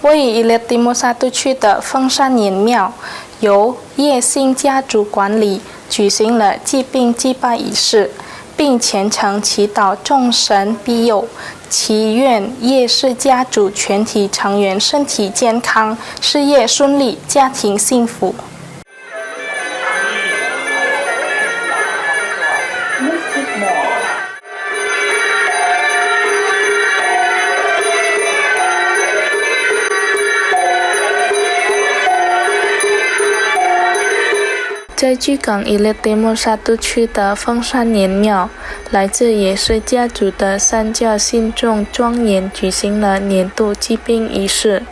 位于伊列蒂莫萨都区的凤山年庙，由叶姓家族管理，举行了祭病祭拜仪式，并虔诚祈祷众神庇佑，祈愿叶氏家族全体成员身体健康，事业顺利，家庭幸福。在居港伊列蒂莫萨都区的凤山年庙，来自叶氏家族的三教信众庄严举行了年度祭病仪式。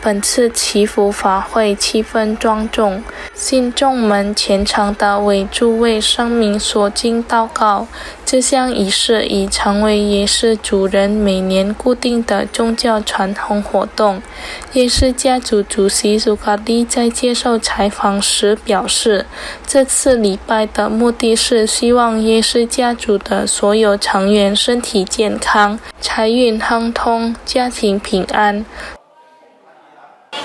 本次祈福法会气氛庄重，信众们虔诚地为诸位生民所敬祷告。这项仪式已成为叶氏族人每年固定的宗教传统活动。叶氏家族主席苏卡蒂在接受采访时表示，这次礼拜的目的是希望叶氏家族的所有成员身体健康，财运亨通，家庭平安。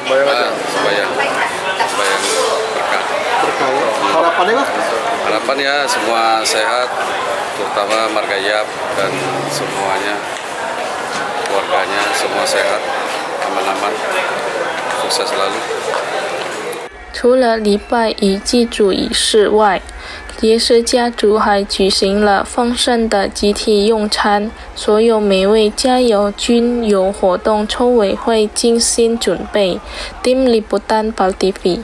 Sembahyang berkah. Harapannya semua sehat, terutama Margayap dan semuanya, keluarganya semua sehat, aman-aman, sukses selalu. 除了礼拜与祭祖仪式外，叶氏家族还举行了丰盛的集体用餐，所有每位家友均由活动筹委会精心准备。Tim Liputan PAL TV